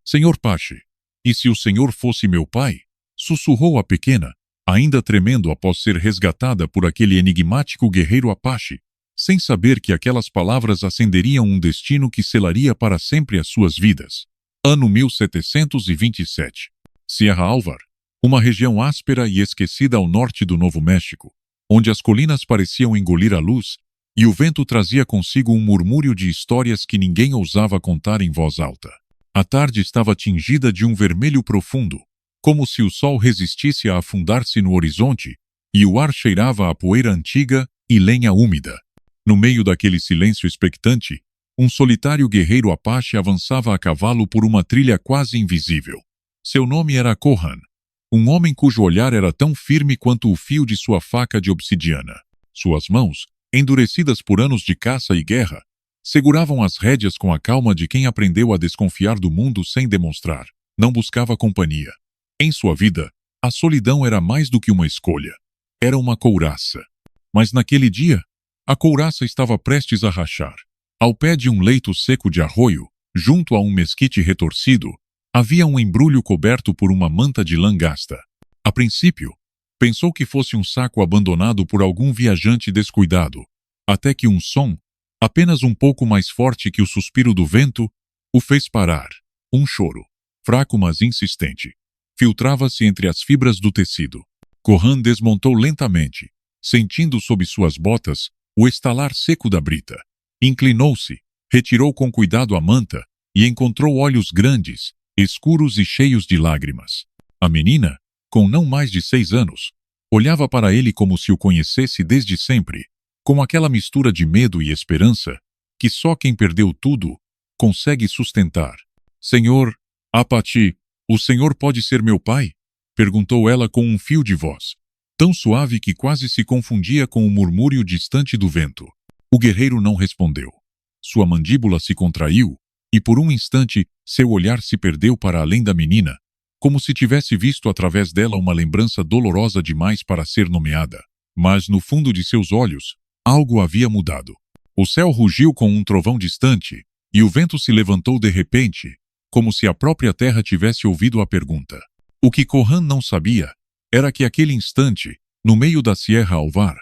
Senhor Pache, e se o senhor fosse meu pai? Sussurrou a pequena, ainda tremendo após ser resgatada por aquele enigmático guerreiro Apache, sem saber que aquelas palavras acenderiam um destino que selaria para sempre as suas vidas. Ano 1727. Sierra Alvar, uma região áspera e esquecida ao norte do Novo México, onde as colinas pareciam engolir a luz e o vento trazia consigo um murmúrio de histórias que ninguém ousava contar em voz alta. A tarde estava tingida de um vermelho profundo, como se o sol resistisse a afundar-se no horizonte, e o ar cheirava a poeira antiga e lenha úmida. No meio daquele silêncio expectante, um solitário guerreiro Apache avançava a cavalo por uma trilha quase invisível. Seu nome era Kohan, um homem cujo olhar era tão firme quanto o fio de sua faca de obsidiana. Suas mãos, endurecidas por anos de caça e guerra, seguravam as rédeas com a calma de quem aprendeu a desconfiar do mundo sem demonstrar. Não buscava companhia. Em sua vida, a solidão era mais do que uma escolha. Era uma couraça. Mas naquele dia, a couraça estava prestes a rachar. Ao pé de um leito seco de arroio, junto a um mesquite retorcido, havia um embrulho coberto por uma manta de lã gasta. A princípio, pensou que fosse um saco abandonado por algum viajante descuidado, até que um som, apenas um pouco mais forte que o suspiro do vento, o fez parar. Um choro, fraco mas insistente, filtrava-se entre as fibras do tecido. Kohan desmontou lentamente, sentindo sob suas botas o estalar seco da brita. Inclinou-se, retirou com cuidado a manta e encontrou olhos grandes, escuros e cheios de lágrimas. A menina, com não mais de 6 anos, olhava para ele como se o conhecesse desde sempre, com aquela mistura de medo e esperança que só quem perdeu tudo consegue sustentar. Senhor Apache, o senhor pode ser meu pai? Perguntou ela com um fio de voz, tão suave que quase se confundia com o murmúrio distante do vento. O guerreiro não respondeu. Sua mandíbula se contraiu e por um instante seu olhar se perdeu para além da menina, como se tivesse visto através dela uma lembrança dolorosa demais para ser nomeada. Mas no fundo de seus olhos, algo havia mudado. O céu rugiu com um trovão distante e o vento se levantou de repente, como se a própria terra tivesse ouvido a pergunta. O que Kohan não sabia era que aquele instante, no meio da Sierra Alvar,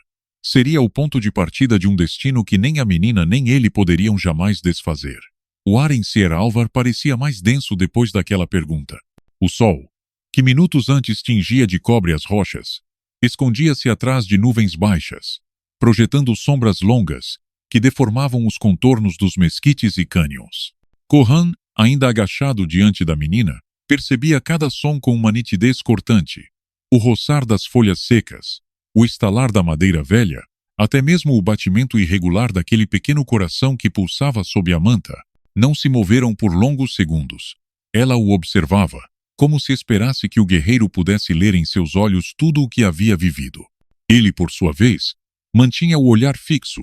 seria o ponto de partida de um destino que nem a menina nem ele poderiam jamais desfazer. O ar em Sierra Alvar parecia mais denso depois daquela pergunta. O sol, que minutos antes tingia de cobre as rochas, escondia-se atrás de nuvens baixas, projetando sombras longas que deformavam os contornos dos mesquites e cânions. Kohan, ainda agachado diante da menina, percebia cada som com uma nitidez cortante. O roçar das folhas secas, o estalar da madeira velha, até mesmo o batimento irregular daquele pequeno coração que pulsava sob a manta, não se moveram por longos segundos. Ela o observava, como se esperasse que o guerreiro pudesse ler em seus olhos tudo o que havia vivido. Ele, por sua vez, mantinha o olhar fixo,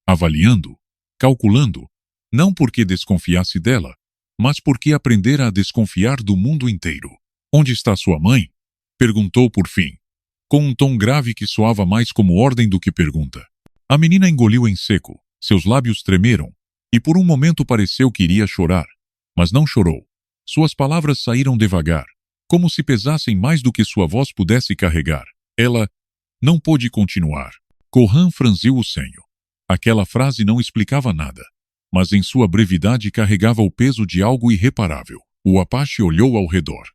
avaliando, calculando, não porque desconfiasse dela, mas porque aprendera a desconfiar do mundo inteiro. Onde está sua mãe? Perguntou por fim, com um tom grave que soava mais como ordem do que pergunta. A menina engoliu em seco, seus lábios tremeram, e por um momento pareceu que iria chorar, mas não chorou. Suas palavras saíram devagar, como se pesassem mais do que sua voz pudesse carregar. Ela não pôde continuar. Kohan franziu o senho. Aquela frase não explicava nada, mas em sua brevidade carregava o peso de algo irreparável. O Apache olhou ao redor.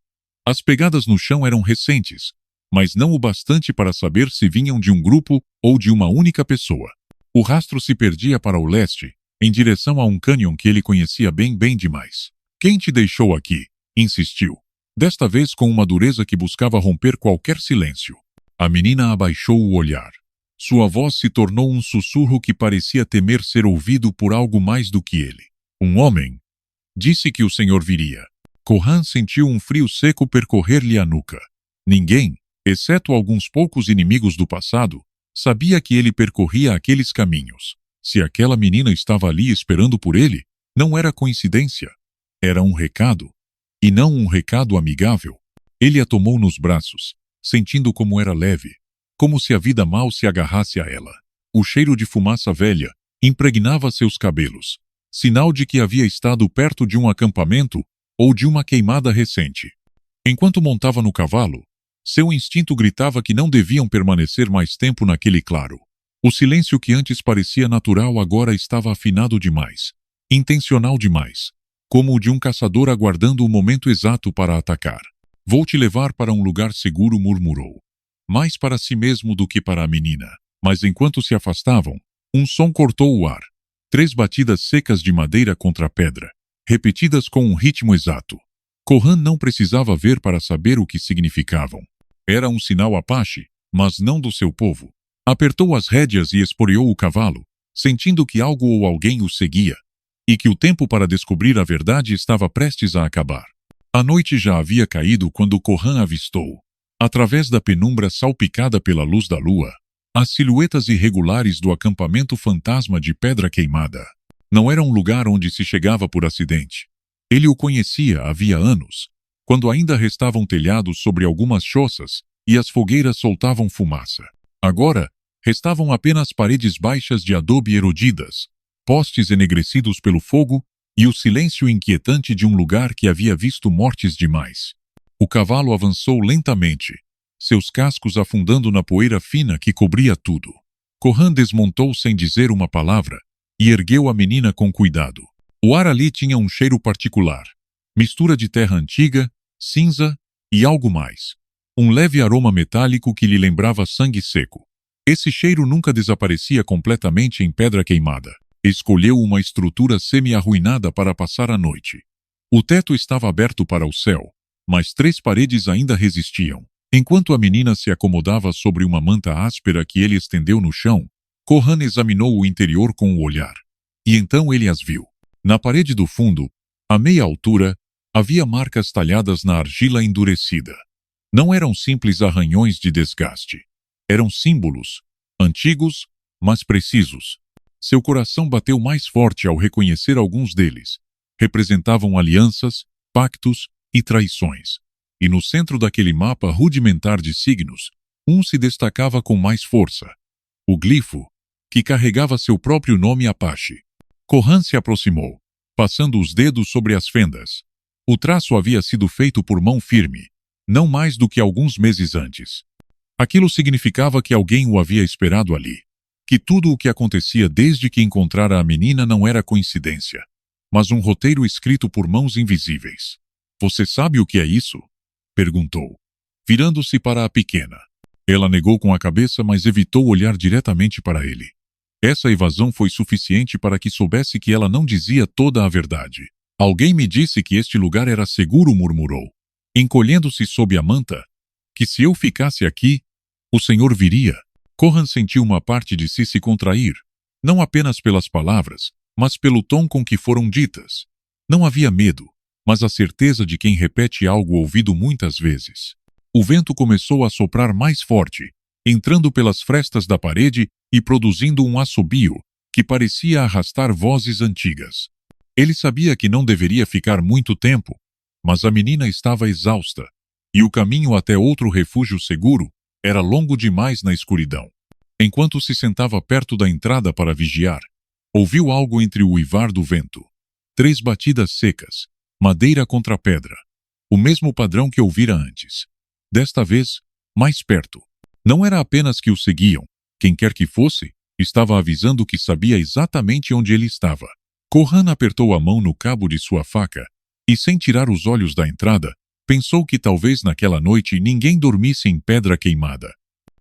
As pegadas no chão eram recentes, mas não o bastante para saber se vinham de um grupo ou de uma única pessoa. O rastro se perdia para o leste, em direção a um cânion que ele conhecia bem demais. Quem te deixou aqui? Insistiu, desta vez com uma dureza que buscava romper qualquer silêncio. A menina abaixou o olhar. Sua voz se tornou um sussurro que parecia temer ser ouvido por algo mais do que ele. Um homem disse que o senhor viria. Kohan sentiu um frio seco percorrer-lhe a nuca. Ninguém, exceto alguns poucos inimigos do passado, sabia que ele percorria aqueles caminhos. Se aquela menina estava ali esperando por ele, não era coincidência. Era um recado, e não um recado amigável. Ele a tomou nos braços, sentindo como era leve, como se a vida mal se agarrasse a ela. O cheiro de fumaça velha impregnava seus cabelos, sinal de que havia estado perto de um acampamento ou de uma queimada recente. Enquanto montava no cavalo, seu instinto gritava que não deviam permanecer mais tempo naquele claro. O silêncio que antes parecia natural agora estava afinado demais, intencional demais, como o de um caçador aguardando o momento exato para atacar. Vou te levar para um lugar seguro, murmurou. Mais para si mesmo do que para a menina. Mas enquanto se afastavam, um som cortou o ar. 3 batidas secas de madeira contra a pedra, repetidas com um ritmo exato. Corran não precisava ver para saber o que significavam. Era um sinal Apache, mas não do seu povo. Apertou as rédeas e esporeou o cavalo, sentindo que algo ou alguém o seguia, e que o tempo para descobrir a verdade estava prestes a acabar. A noite já havia caído quando Corran avistou, através da penumbra salpicada pela luz da lua, as silhuetas irregulares do acampamento fantasma de Pedra Queimada. Não era um lugar onde se chegava por acidente. Ele o conhecia havia anos, quando ainda restavam telhados sobre algumas choças e as fogueiras soltavam fumaça. Agora, restavam apenas paredes baixas de adobe erodidas, postes enegrecidos pelo fogo e o silêncio inquietante de um lugar que havia visto mortes demais. O cavalo avançou lentamente, seus cascos afundando na poeira fina que cobria tudo. Corran desmontou sem dizer uma palavra e ergueu a menina com cuidado. O ar ali tinha um cheiro particular, mistura de terra antiga, cinza e algo mais. Um leve aroma metálico que lhe lembrava sangue seco. Esse cheiro nunca desaparecia completamente em Pedra Queimada. Escolheu uma estrutura semi-arruinada para passar a noite. O teto estava aberto para o céu, mas 3 paredes ainda resistiam. Enquanto a menina se acomodava sobre uma manta áspera que ele estendeu no chão, Corran examinou o interior com o olhar. E então ele as viu. Na parede do fundo, a meia altura, havia marcas talhadas na argila endurecida. Não eram simples arranhões de desgaste. Eram símbolos, antigos, mas precisos. Seu coração bateu mais forte ao reconhecer alguns deles. Representavam alianças, pactos e traições. E no centro daquele mapa rudimentar de signos, um se destacava com mais força. O glifo, que carregava seu próprio nome Apache. Corran se aproximou, passando os dedos sobre as fendas. O traço havia sido feito por mão firme, não mais do que alguns meses antes. Aquilo significava que alguém o havia esperado ali. Que tudo o que acontecia desde que encontrara a menina não era coincidência, mas um roteiro escrito por mãos invisíveis. Você sabe o que é isso? Perguntou, virando-se para a pequena. Ela negou com a cabeça, mas evitou olhar diretamente para ele. Essa evasão foi suficiente para que soubesse que ela não dizia toda a verdade. Alguém me disse que este lugar era seguro, murmurou, encolhendo-se sob a manta, que se eu ficasse aqui, o senhor viria. Corran sentiu uma parte de si se contrair, não apenas pelas palavras, mas pelo tom com que foram ditas. Não havia medo, mas a certeza de quem repete algo ouvido muitas vezes. O vento começou a soprar mais forte, entrando pelas frestas da parede e produzindo um assobio que parecia arrastar vozes antigas. Ele sabia que não deveria ficar muito tempo, mas a menina estava exausta, e o caminho até outro refúgio seguro era longo demais na escuridão. Enquanto se sentava perto da entrada para vigiar, ouviu algo entre o uivar do vento. 3 batidas secas, madeira contra pedra. O mesmo padrão que ouvira antes. Desta vez, mais perto. Não era apenas que o seguiam. Quem quer que fosse, estava avisando que sabia exatamente onde ele estava. Corran apertou a mão no cabo de sua faca e, sem tirar os olhos da entrada, pensou que talvez naquela noite ninguém dormisse em Pedra Queimada.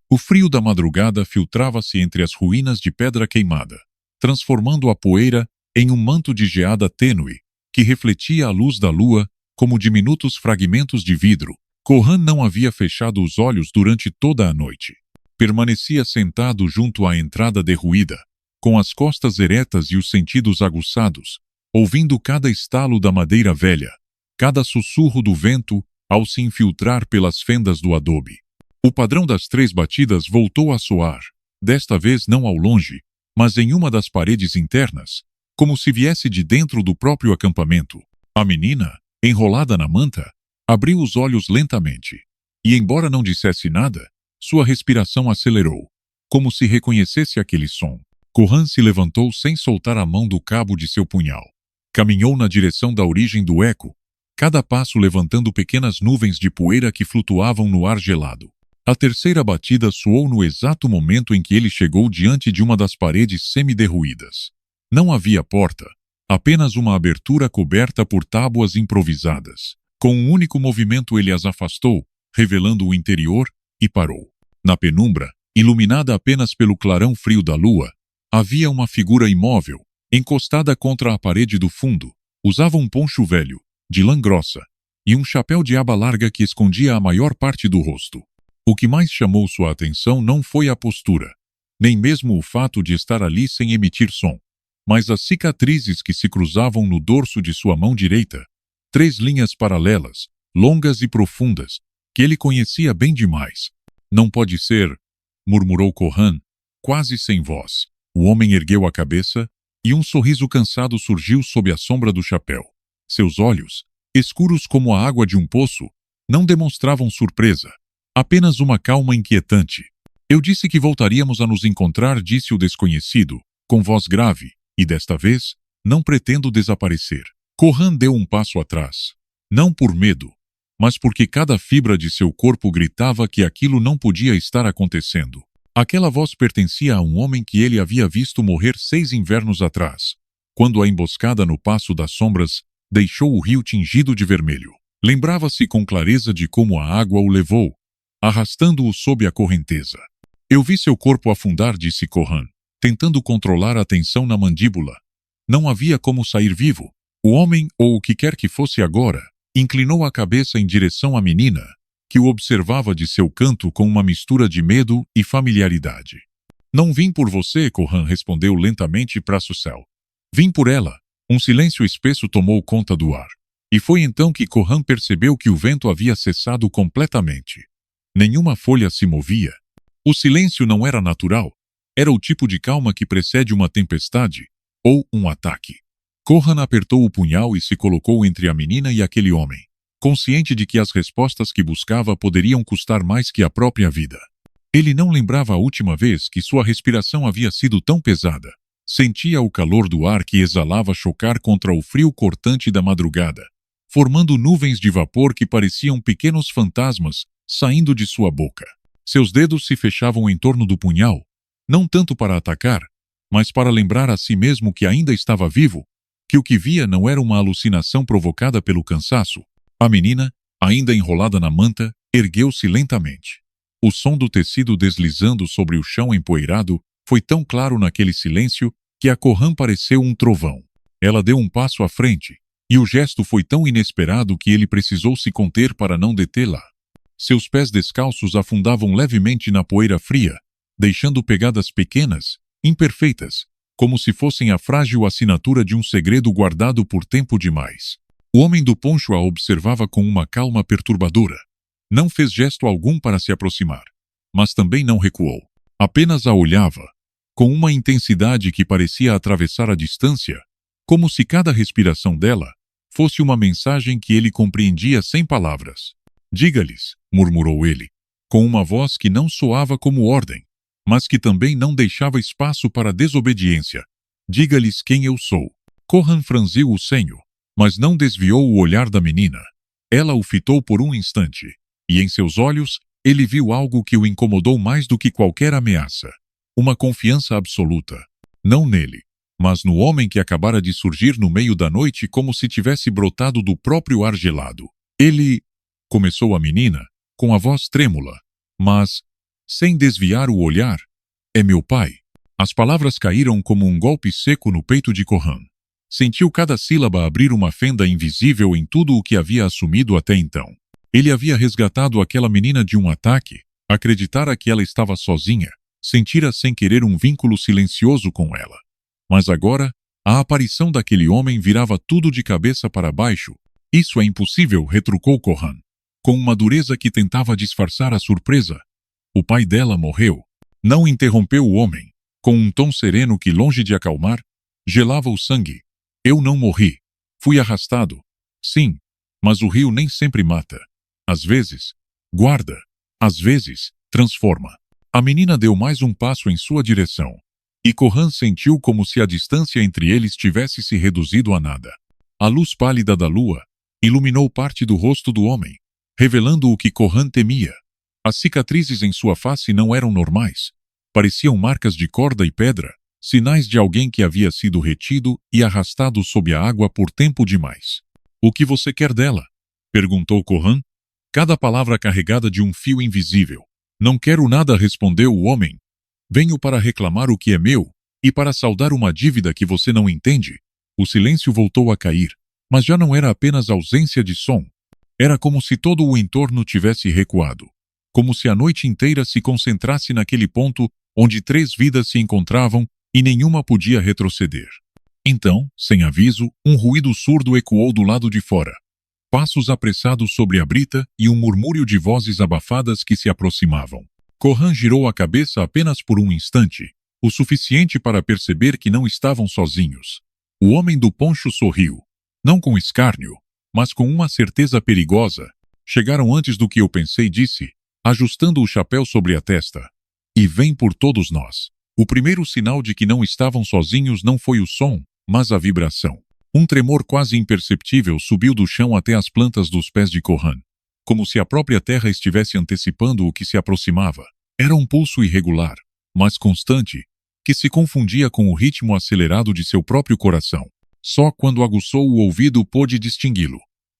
O frio da madrugada filtrava-se entre as ruínas de Pedra Queimada, transformando a poeira em um manto de geada tênue que refletia a luz da lua como diminutos fragmentos de vidro. Corran não havia fechado os olhos durante toda a noite. Permanecia sentado junto à entrada derruída, com as costas eretas e os sentidos aguçados, ouvindo cada estalo da madeira velha, cada sussurro do vento ao se infiltrar pelas fendas do adobe. O padrão das 3 batidas voltou a soar, desta vez não ao longe, mas em uma das paredes internas, como se viesse de dentro do próprio acampamento. A menina, enrolada na manta, abriu os olhos lentamente, e embora não dissesse nada, sua respiração acelerou, como se reconhecesse aquele som. Corran se levantou sem soltar a mão do cabo de seu punhal. Caminhou na direção da origem do eco, cada passo levantando pequenas nuvens de poeira que flutuavam no ar gelado. A terceira batida soou no exato momento em que ele chegou diante de uma das paredes semi-derruídas. Não havia porta, apenas uma abertura coberta por tábuas improvisadas. Com um único movimento ele as afastou, revelando o interior, e parou. Na penumbra, iluminada apenas pelo clarão frio da lua, havia uma figura imóvel, encostada contra a parede do fundo. Usava um poncho velho, de lã grossa, e um chapéu de aba larga que escondia a maior parte do rosto. O que mais chamou sua atenção não foi a postura, nem mesmo o fato de estar ali sem emitir som, mas as cicatrizes que se cruzavam no dorso de sua mão direita, 3 linhas paralelas, longas e profundas, que ele conhecia bem demais. Não pode ser, murmurou Corran, quase sem voz. O homem ergueu a cabeça, e um sorriso cansado surgiu sob a sombra do chapéu. Seus olhos, escuros como a água de um poço, não demonstravam surpresa, apenas uma calma inquietante. Eu disse que voltaríamos a nos encontrar, disse o desconhecido, com voz grave, e desta vez, não pretendo desaparecer. Corran deu um passo atrás. Não por medo, mas porque cada fibra de seu corpo gritava que aquilo não podia estar acontecendo. Aquela voz pertencia a um homem que ele havia visto morrer 6 invernos atrás, quando a emboscada no Passo das Sombras deixou o rio tingido de vermelho. Lembrava-se com clareza de como a água o levou, arrastando-o sob a correnteza. Eu vi seu corpo afundar, disse Corran, tentando controlar a tensão na mandíbula. Não havia como sair vivo. O homem, ou o que quer que fosse agora, inclinou a cabeça em direção à menina, que o observava de seu canto com uma mistura de medo e familiaridade. Não vim por você, Corran respondeu lentamente para Sucel. Vim por ela. Um silêncio espesso tomou conta do ar. E foi então que Corran percebeu que o vento havia cessado completamente. Nenhuma folha se movia. O silêncio não era natural. Era o tipo de calma que precede uma tempestade ou um ataque. Corran apertou o punhal e se colocou entre a menina e aquele homem, consciente de que as respostas que buscava poderiam custar mais que a própria vida. Ele não lembrava a última vez que sua respiração havia sido tão pesada. Sentia o calor do ar que exalava chocar contra o frio cortante da madrugada, formando nuvens de vapor que pareciam pequenos fantasmas saindo de sua boca. Seus dedos se fechavam em torno do punhal, não tanto para atacar, mas para lembrar a si mesmo que ainda estava vivo, que o que via não era uma alucinação provocada pelo cansaço. A menina, ainda enrolada na manta, ergueu-se lentamente. O som do tecido deslizando sobre o chão empoeirado foi tão claro naquele silêncio que a Corran pareceu um trovão. Ela deu um passo à frente, e o gesto foi tão inesperado que ele precisou se conter para não detê-la. Seus pés descalços afundavam levemente na poeira fria, deixando pegadas pequenas, imperfeitas, como se fossem a frágil assinatura de um segredo guardado por tempo demais. O homem do poncho a observava com uma calma perturbadora. Não fez gesto algum para se aproximar, mas também não recuou. Apenas a olhava, com uma intensidade que parecia atravessar a distância, como se cada respiração dela fosse uma mensagem que ele compreendia sem palavras. Diga-lhes, murmurou ele, com uma voz que não soava como ordem, mas que também não deixava espaço para desobediência. Diga-lhes quem eu sou. Corran franziu o senho, mas não desviou o olhar da menina. Ela o fitou por um instante, e em seus olhos ele viu algo que o incomodou mais do que qualquer ameaça. Uma confiança absoluta. Não nele, mas no homem que acabara de surgir no meio da noite como se tivesse brotado do próprio ar gelado. Ele... começou a menina, com a voz trêmula, mas, sem desviar o olhar, é meu pai. As palavras caíram como um golpe seco no peito de Corran. Sentiu cada sílaba abrir uma fenda invisível em tudo o que havia assumido até então. Ele havia resgatado aquela menina de um ataque, acreditara que ela estava sozinha, sentira sem querer um vínculo silencioso com ela. Mas agora, a aparição daquele homem virava tudo de cabeça para baixo. Isso é impossível, retrucou Corran, com uma dureza que tentava disfarçar a surpresa. O pai dela morreu. Não interrompeu o homem, com um tom sereno que, longe de acalmar, gelava o sangue. Eu não morri. Fui arrastado. Sim, mas o rio nem sempre mata. Às vezes, guarda. Às vezes, transforma. A menina deu mais um passo em sua direção, e Corran sentiu como se a distância entre eles tivesse se reduzido a nada. A luz pálida da lua, iluminou parte do rosto do homem, revelando o que Corran temia. As cicatrizes em sua face não eram normais. Pareciam marcas de corda e pedra, sinais de alguém que havia sido retido e arrastado sob a água por tempo demais. O que você quer dela? Perguntou Corran, cada palavra carregada de um fio invisível. Não quero nada, respondeu o homem. Venho para reclamar o que é meu, e para saldar uma dívida que você não entende. O silêncio voltou a cair, mas já não era apenas ausência de som. Era como se todo o entorno tivesse recuado. Como se a noite inteira se concentrasse naquele ponto onde 3 vidas se encontravam e nenhuma podia retroceder. Então, sem aviso, um ruído surdo ecoou do lado de fora. Passos apressados sobre a brita e um murmúrio de vozes abafadas que se aproximavam. Corran girou a cabeça apenas por um instante, o suficiente para perceber que não estavam sozinhos. O homem do poncho sorriu, não com escárnio, mas com uma certeza perigosa. Chegaram antes do que eu pensei, disse, ajustando o chapéu sobre a testa. E vem por todos nós. O primeiro sinal de que não estavam sozinhos não foi o som, mas a vibração. Um tremor quase imperceptível subiu do chão até as plantas dos pés de Corran, como se a própria terra estivesse antecipando o que se aproximava. Era um pulso irregular, mas constante, que se confundia com o ritmo acelerado de seu próprio coração. Só quando aguçou o ouvido pôde distingui-lo.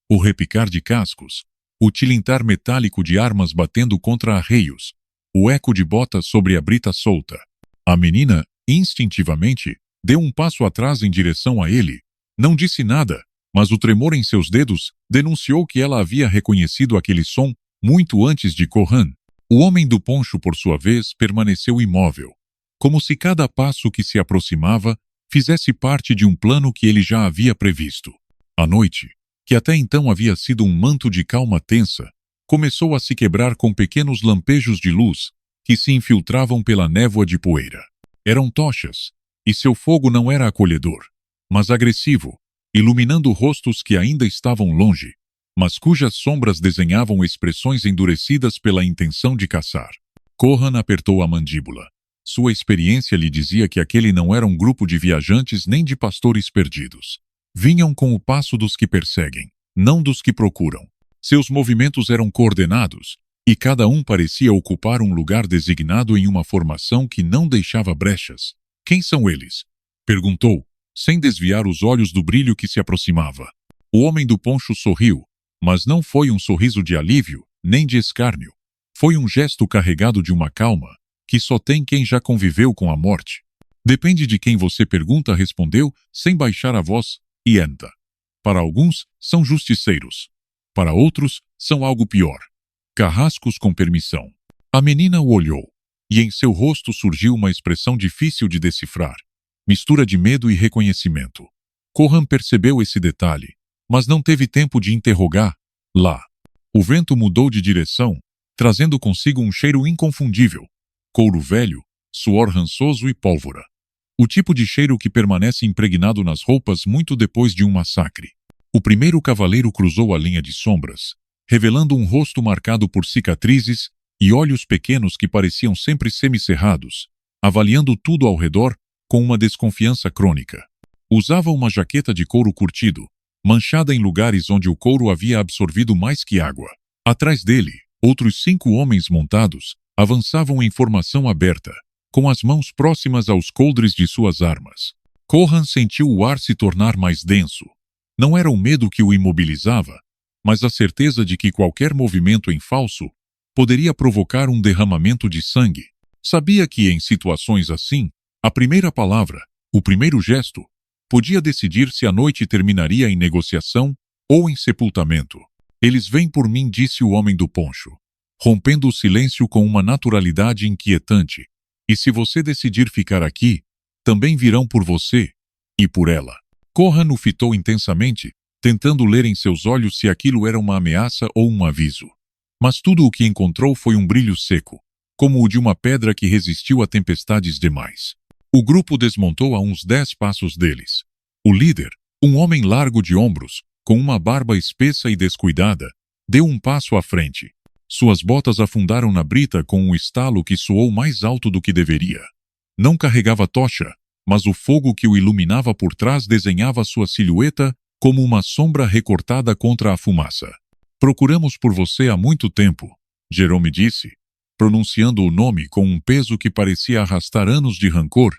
O repicar de cascos, o tilintar metálico de armas batendo contra arreios, o eco de botas sobre a brita solta. A menina, instintivamente, deu um passo atrás em direção a ele. Não disse nada, mas o tremor em seus dedos denunciou que ela havia reconhecido aquele som muito antes de Corran. O homem do poncho, por sua vez, permaneceu imóvel, como se cada passo que se aproximava fizesse parte de um plano que ele já havia previsto. A noite, que até então havia sido um manto de calma tensa, começou a se quebrar com pequenos lampejos de luz que se infiltravam pela névoa de poeira. Eram tochas, e seu fogo não era acolhedor, mas agressivo, iluminando rostos que ainda estavam longe, mas cujas sombras desenhavam expressões endurecidas pela intenção de caçar. Corran apertou a mandíbula. Sua experiência lhe dizia que aquele não era um grupo de viajantes nem de pastores perdidos. Vinham com o passo dos que perseguem, não dos que procuram. Seus movimentos eram coordenados, e cada um parecia ocupar um lugar designado em uma formação que não deixava brechas. Quem são eles? Perguntou, sem desviar os olhos do brilho que se aproximava. O homem do poncho sorriu, mas não foi um sorriso de alívio, nem de escárnio. Foi um gesto carregado de uma calma, que só tem quem já conviveu com a morte. Depende de quem você pergunta, respondeu, sem baixar a voz, Ienta. Para alguns, são justiceiros. Para outros, são algo pior. Carrascos com permissão. A menina o olhou, e em seu rosto surgiu uma expressão difícil de decifrar, mistura de medo e reconhecimento. Corran percebeu esse detalhe, mas não teve tempo de interrogar. Lá. O vento mudou de direção, trazendo consigo um cheiro inconfundível. Couro velho, suor rançoso e pólvora. O tipo de cheiro que permanece impregnado nas roupas muito depois de um massacre. O primeiro cavaleiro cruzou a linha de sombras, revelando um rosto marcado por cicatrizes e olhos pequenos que pareciam sempre semicerrados, avaliando tudo ao redor com uma desconfiança crônica. Usava uma jaqueta de couro curtido, manchada em lugares onde o couro havia absorvido mais que água. Atrás dele, outros 5 homens montados avançavam em formação aberta, com as mãos próximas aos coldres de suas armas. Corran sentiu o ar se tornar mais denso. Não era o medo que o imobilizava, mas a certeza de que qualquer movimento em falso poderia provocar um derramamento de sangue. Sabia que, em situações assim, a primeira palavra, o primeiro gesto, podia decidir se a noite terminaria em negociação ou em sepultamento. Eles vêm por mim, disse o homem do poncho, rompendo o silêncio com uma naturalidade inquietante. E se você decidir ficar aqui, também virão por você e por ela. Corran o fitou intensamente, tentando ler em seus olhos se aquilo era uma ameaça ou um aviso. Mas tudo o que encontrou foi um brilho seco, como o de uma pedra que resistiu a tempestades demais. O grupo desmontou a uns 10 passos deles. O líder, um homem largo de ombros, com uma barba espessa e descuidada, deu um passo à frente. Suas botas afundaram na brita com um estalo que soou mais alto do que deveria. Não carregava tocha, mas o fogo que o iluminava por trás desenhava sua silhueta como uma sombra recortada contra a fumaça. Procuramos por você há muito tempo, Jerome disse, pronunciando o nome com um peso que parecia arrastar anos de rancor,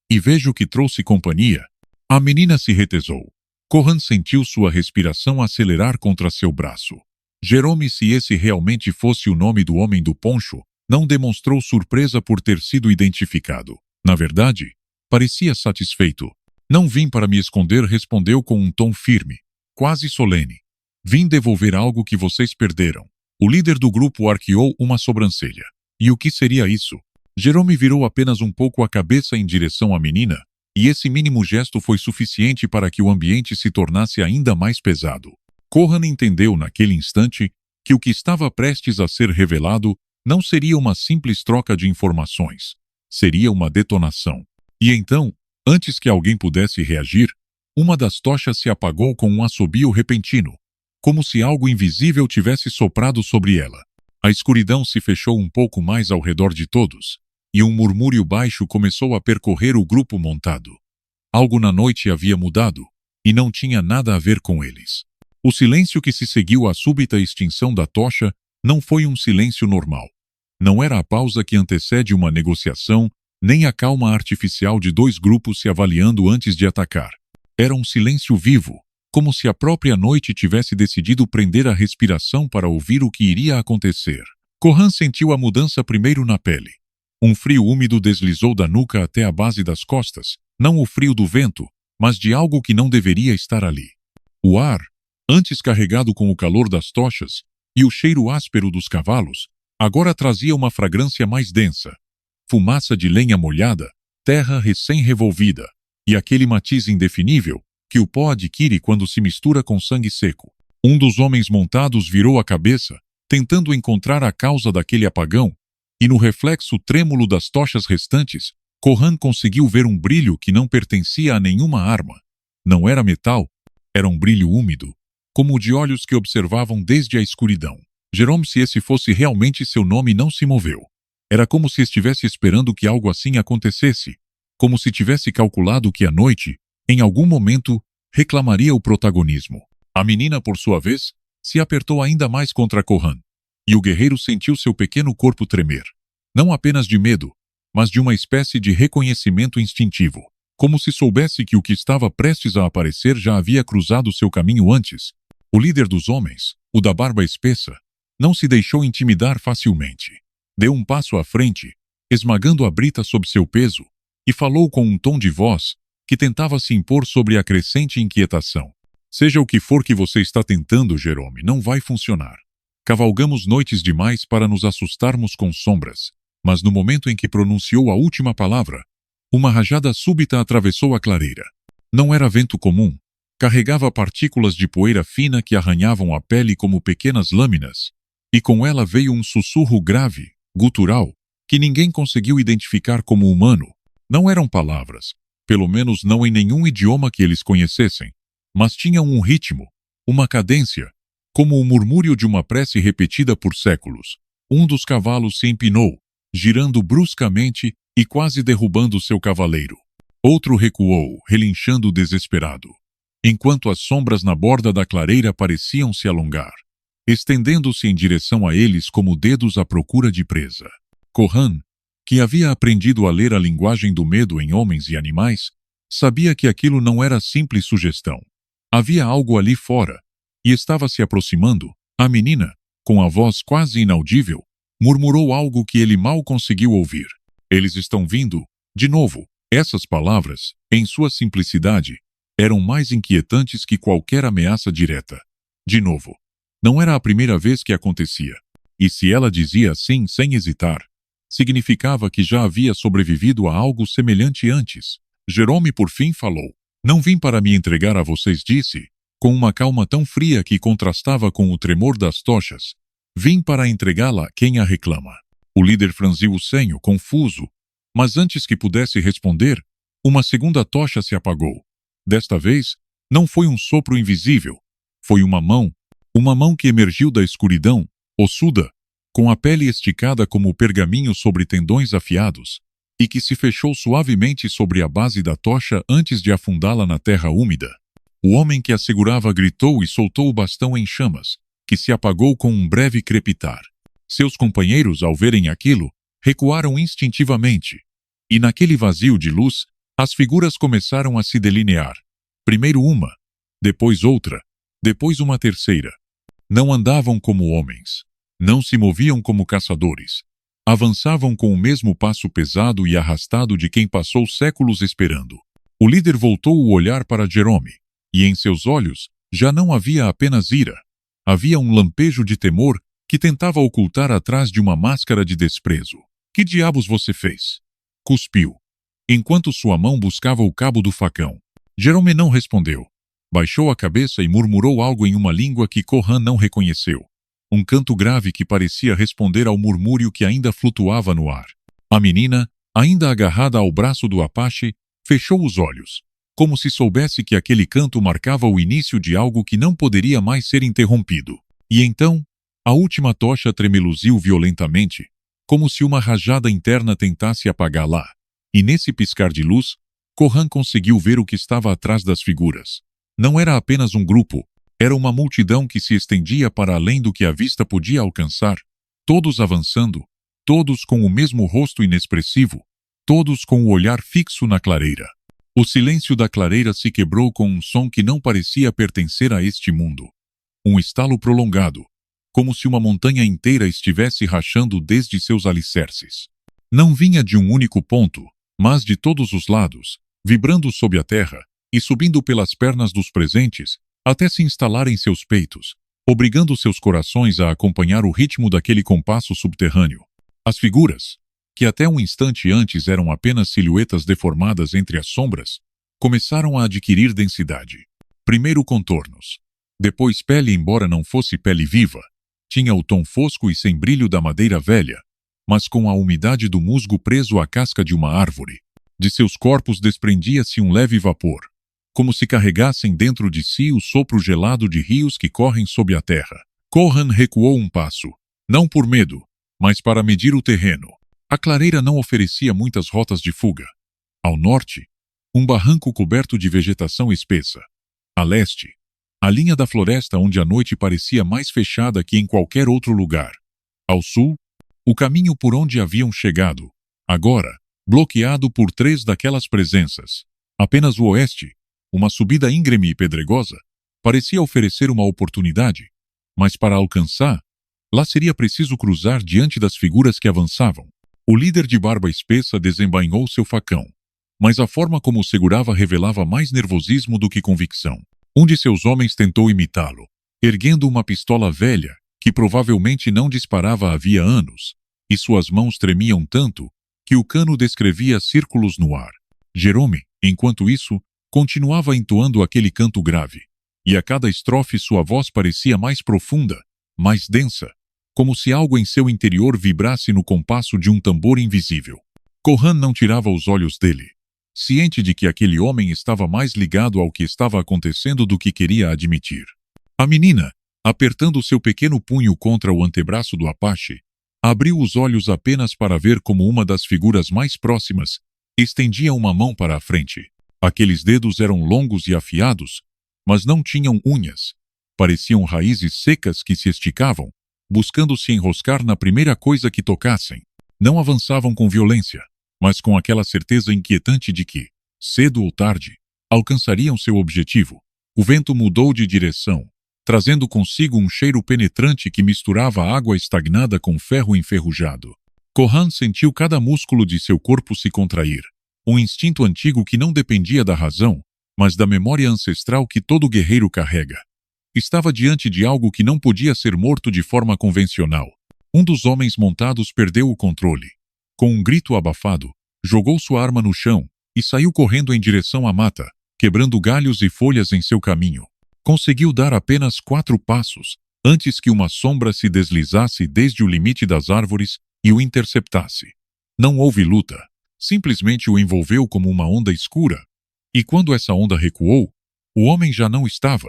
e vejo que trouxe companhia. A menina se retesou. Corran sentiu sua respiração acelerar contra seu braço. Jerome, se esse realmente fosse o nome do homem do poncho, não demonstrou surpresa por ter sido identificado. Na verdade, parecia satisfeito. Não vim para me esconder, respondeu com um tom firme, quase solene. Vim devolver algo que vocês perderam. O líder do grupo arqueou uma sobrancelha. E o que seria isso? Jerome virou apenas um pouco a cabeça em direção à menina, e esse mínimo gesto foi suficiente para que o ambiente se tornasse ainda mais pesado. Corran entendeu naquele instante que o que estava prestes a ser revelado não seria uma simples troca de informações. Seria uma detonação. E então, antes que alguém pudesse reagir, uma das tochas se apagou com um assobio repentino, como se algo invisível tivesse soprado sobre ela. A escuridão se fechou um pouco mais ao redor de todos, e um murmúrio baixo começou a percorrer o grupo montado. Algo na noite havia mudado, e não tinha nada a ver com eles. O silêncio que se seguiu à súbita extinção da tocha não foi um silêncio normal. Não era a pausa que antecede uma negociação, nem a calma artificial de dois grupos se avaliando antes de atacar. Era um silêncio vivo, como se a própria noite tivesse decidido prender a respiração para ouvir o que iria acontecer. Corran sentiu a mudança primeiro na pele. Um frio úmido deslizou da nuca até a base das costas, não o frio do vento, mas de algo que não deveria estar ali. O ar, antes carregado com o calor das tochas e o cheiro áspero dos cavalos, agora trazia uma fragrância mais densa. Fumaça de lenha molhada, terra recém-revolvida, e aquele matiz indefinível que o pó adquire quando se mistura com sangue seco. Um dos homens montados virou a cabeça, tentando encontrar a causa daquele apagão, e no reflexo trêmulo das tochas restantes, Corran conseguiu ver um brilho que não pertencia a nenhuma arma. Não era metal, era um brilho úmido, como o de olhos que observavam desde a escuridão. Jerome, se esse fosse realmente seu nome, não se moveu. Era como se estivesse esperando que algo assim acontecesse, como se tivesse calculado que a noite, em algum momento, reclamaria o protagonismo. A menina, por sua vez, se apertou ainda mais contra Corran, e o guerreiro sentiu seu pequeno corpo tremer. Não apenas de medo, mas de uma espécie de reconhecimento instintivo, como se soubesse que o que estava prestes a aparecer já havia cruzado seu caminho antes. O líder dos homens, o da barba espessa, não se deixou intimidar facilmente. Deu um passo à frente, esmagando a brita sob seu peso, e falou com um tom de voz que tentava se impor sobre a crescente inquietação. Seja o que for que você está tentando, Jerome, não vai funcionar. Cavalgamos noites demais para nos assustarmos com sombras, mas no momento em que pronunciou a última palavra, uma rajada súbita atravessou a clareira. Não era vento comum, carregava partículas de poeira fina que arranhavam a pele como pequenas lâminas, e com ela veio um sussurro grave, gutural, que ninguém conseguiu identificar como humano. Não eram palavras, pelo menos não em nenhum idioma que eles conhecessem, mas tinham um ritmo, uma cadência, como o murmúrio de uma prece repetida por séculos. Um dos cavalos se empinou, girando bruscamente e quase derrubando seu cavaleiro. Outro recuou, relinchando desesperado, enquanto as sombras na borda da clareira pareciam se alongar, estendendo-se em direção a eles como dedos à procura de presa. Corran, que havia aprendido a ler a linguagem do medo em homens e animais, sabia que aquilo não era simples sugestão. Havia algo ali fora, e estava se aproximando. A menina, com a voz quase inaudível, murmurou algo que ele mal conseguiu ouvir. Eles estão vindo, de novo. Essas palavras, em sua simplicidade, eram mais inquietantes que qualquer ameaça direta. De novo. Não era a primeira vez que acontecia. E se ela dizia assim sem hesitar, significava que já havia sobrevivido a algo semelhante antes. Jerome por fim falou. Não vim para me entregar a vocês, disse, com uma calma tão fria que contrastava com o tremor das tochas. Vim para entregá-la a quem a reclama. O líder franziu o senho, confuso, mas antes que pudesse responder, uma segunda tocha se apagou. Desta vez, não foi um sopro invisível. Foi uma mão que emergiu da escuridão, ossuda, com a pele esticada como pergaminho sobre tendões afiados, e que se fechou suavemente sobre a base da tocha antes de afundá-la na terra úmida. O homem que a segurava gritou e soltou o bastão em chamas, que se apagou com um breve crepitar. Seus companheiros, ao verem aquilo, recuaram instintivamente. E naquele vazio de luz, as figuras começaram a se delinear. Primeiro uma, depois outra, depois uma terceira. Não andavam como homens. Não se moviam como caçadores. Avançavam com o mesmo passo pesado e arrastado de quem passou séculos esperando. O líder voltou o olhar para Jerome, e em seus olhos já não havia apenas ira. Havia um lampejo de temor que tentava ocultar atrás de uma máscara de desprezo. Que diabos você fez? Cuspiu, enquanto sua mão buscava o cabo do facão. Jerome não respondeu. Baixou a cabeça e murmurou algo em uma língua que Kohan não reconheceu. Um canto grave que parecia responder ao murmúrio que ainda flutuava no ar. A menina, ainda agarrada ao braço do Apache, fechou os olhos, como se soubesse que aquele canto marcava o início de algo que não poderia mais ser interrompido. E então, a última tocha tremeluziu violentamente, como se uma rajada interna tentasse apagá-la. E nesse piscar de luz, Kohan conseguiu ver o que estava atrás das figuras. Não era apenas um grupo, era uma multidão que se estendia para além do que a vista podia alcançar, todos avançando, todos com o mesmo rosto inexpressivo, todos com o olhar fixo na clareira. O silêncio da clareira se quebrou com um som que não parecia pertencer a este mundo. Um estalo prolongado, como se uma montanha inteira estivesse rachando desde seus alicerces. Não vinha de um único ponto, mas de todos os lados, vibrando sob a terra e subindo pelas pernas dos presentes, até se instalar em seus peitos, obrigando seus corações a acompanhar o ritmo daquele compasso subterrâneo. As figuras, que até um instante antes eram apenas silhuetas deformadas entre as sombras, começaram a adquirir densidade. Primeiro contornos, depois pele, embora não fosse pele viva, tinha o tom fosco e sem brilho da madeira velha, mas com a umidade do musgo preso à casca de uma árvore. De seus corpos desprendia-se um leve vapor, como se carregassem dentro de si o sopro gelado de rios que correm sob a terra. Kohan recuou um passo, não por medo, mas para medir o terreno. A clareira não oferecia muitas rotas de fuga. Ao norte, um barranco coberto de vegetação espessa. A leste, a linha da floresta onde a noite parecia mais fechada que em qualquer outro lugar. Ao sul, o caminho por onde haviam chegado, agora, bloqueado por 3 daquelas presenças. Apenas o oeste, uma subida íngreme e pedregosa, parecia oferecer uma oportunidade, mas para alcançar, lá seria preciso cruzar diante das figuras que avançavam. O líder de barba espessa desembainhou seu facão, mas a forma como o segurava revelava mais nervosismo do que convicção. Um de seus homens tentou imitá-lo, erguendo uma pistola velha, que provavelmente não disparava havia anos, e suas mãos tremiam tanto que o cano descrevia círculos no ar. Jerome, enquanto isso, continuava entoando aquele canto grave, e a cada estrofe sua voz parecia mais profunda, mais densa, como se algo em seu interior vibrasse no compasso de um tambor invisível. Kohan não tirava os olhos dele, ciente de que aquele homem estava mais ligado ao que estava acontecendo do que queria admitir. A menina, apertando seu pequeno punho contra o antebraço do Apache, abriu os olhos apenas para ver como uma das figuras mais próximas estendia uma mão para a frente. Aqueles dedos eram longos e afiados, mas não tinham unhas. Pareciam raízes secas que se esticavam, buscando se enroscar na primeira coisa que tocassem. Não avançavam com violência, mas com aquela certeza inquietante de que, cedo ou tarde, alcançariam seu objetivo. O vento mudou de direção, trazendo consigo um cheiro penetrante que misturava água estagnada com ferro enferrujado. Kohan sentiu cada músculo de seu corpo se contrair. Um instinto antigo que não dependia da razão, mas da memória ancestral que todo guerreiro carrega. Estava diante de algo que não podia ser morto de forma convencional. Um dos homens montados perdeu o controle. Com um grito abafado, jogou sua arma no chão e saiu correndo em direção à mata, quebrando galhos e folhas em seu caminho. Conseguiu dar apenas 4 passos antes que uma sombra se deslizasse desde o limite das árvores e o interceptasse. Não houve luta. Simplesmente o envolveu como uma onda escura. E quando essa onda recuou, o homem já não estava.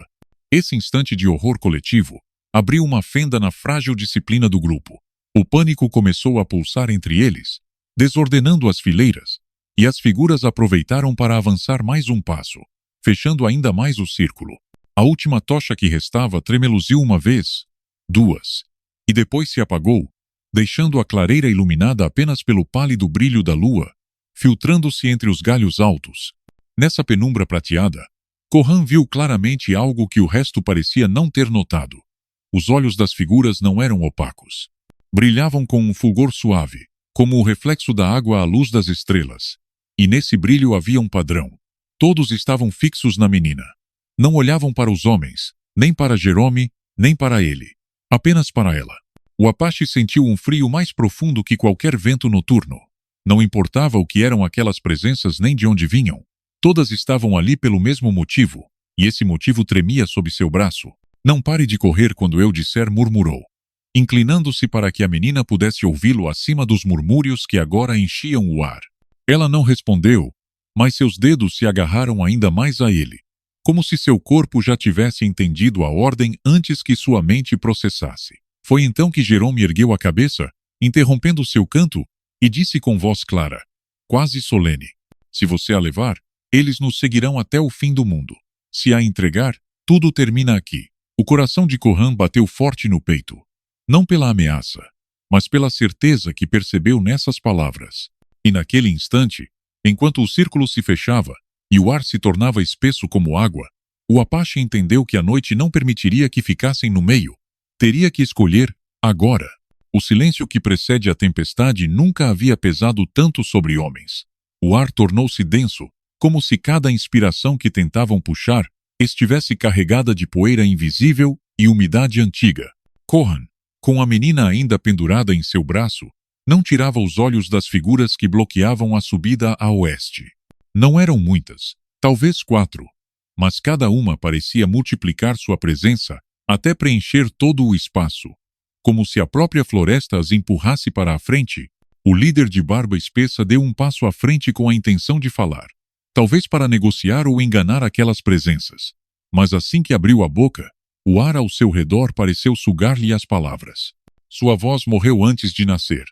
Esse instante de horror coletivo abriu uma fenda na frágil disciplina do grupo. O pânico começou a pulsar entre eles, desordenando as fileiras, e as figuras aproveitaram para avançar mais um passo, fechando ainda mais o círculo. A última tocha que restava tremeluziu uma vez, duas, e depois se apagou, deixando a clareira iluminada apenas pelo pálido brilho da lua, filtrando-se entre os galhos altos. Nessa penumbra prateada, Corran viu claramente algo que o resto parecia não ter notado. Os olhos das figuras não eram opacos. Brilhavam com um fulgor suave, como o reflexo da água à luz das estrelas. E nesse brilho havia um padrão. Todos estavam fixos na menina. Não olhavam para os homens, nem para Jerome, nem para ele. Apenas para ela. O Apache sentiu um frio mais profundo que qualquer vento noturno. Não importava o que eram aquelas presenças nem de onde vinham. Todas estavam ali pelo mesmo motivo, e esse motivo tremia sob seu braço. Não pare de correr quando eu disser, murmurou, inclinando-se para que a menina pudesse ouvi-lo acima dos murmúrios que agora enchiam o ar. Ela não respondeu, mas seus dedos se agarraram ainda mais a ele, como se seu corpo já tivesse entendido a ordem antes que sua mente processasse. Foi então que Jerome ergueu a cabeça, interrompendo seu canto, e disse com voz clara, quase solene, se você a levar, eles nos seguirão até o fim do mundo. Se a entregar, tudo termina aqui. O coração de Corran bateu forte no peito. Não pela ameaça, mas pela certeza que percebeu nessas palavras. E naquele instante, enquanto o círculo se fechava e o ar se tornava espesso como água, o Apache entendeu que a noite não permitiria que ficassem no meio. Teria que escolher, agora. O silêncio que precede a tempestade nunca havia pesado tanto sobre homens. O ar tornou-se denso, como se cada inspiração que tentavam puxar estivesse carregada de poeira invisível e umidade antiga. Corran, com a menina ainda pendurada em seu braço, não tirava os olhos das figuras que bloqueavam a subida a oeste. Não eram muitas, talvez 4, mas cada uma parecia multiplicar sua presença até preencher todo o espaço, como se a própria floresta as empurrasse para a frente. O líder de barba espessa deu um passo à frente com a intenção de falar. Talvez para negociar ou enganar aquelas presenças. Mas assim que abriu a boca, o ar ao seu redor pareceu sugar-lhe as palavras. Sua voz morreu antes de nascer,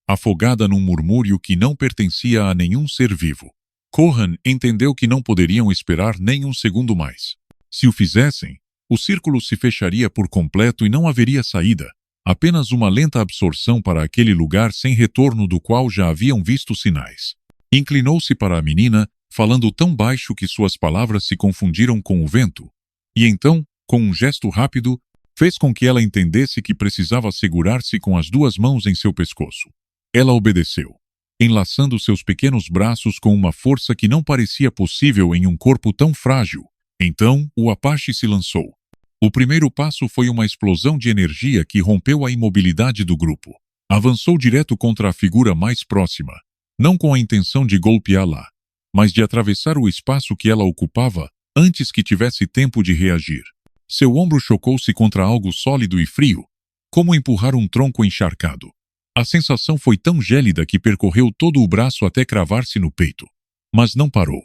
afogada num murmúrio que não pertencia a nenhum ser vivo. Corran entendeu que não poderiam esperar nem um segundo mais. Se o fizessem, o círculo se fecharia por completo e não haveria saída, apenas uma lenta absorção para aquele lugar sem retorno do qual já haviam visto sinais. Inclinou-se para a menina, falando tão baixo que suas palavras se confundiram com o vento, e então, com um gesto rápido, fez com que ela entendesse que precisava segurar-se com as 2 mãos em seu pescoço. Ela obedeceu, enlaçando seus pequenos braços com uma força que não parecia possível em um corpo tão frágil. Então, o Apache se lançou. O primeiro passo foi uma explosão de energia que rompeu a imobilidade do grupo. Avançou direto contra a figura mais próxima, não com a intenção de golpeá-la, mas de atravessar o espaço que ela ocupava antes que tivesse tempo de reagir. Seu ombro chocou-se contra algo sólido e frio, como empurrar um tronco encharcado. A sensação foi tão gélida que percorreu todo o braço até cravar-se no peito. Mas não parou.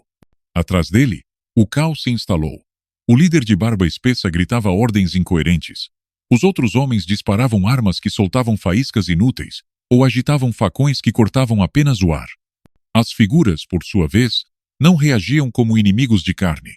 Atrás dele, o caos se instalou. O líder de barba espessa gritava ordens incoerentes. Os outros homens disparavam armas que soltavam faíscas inúteis, ou agitavam facões que cortavam apenas o ar. As figuras, por sua vez, não reagiam como inimigos de carne.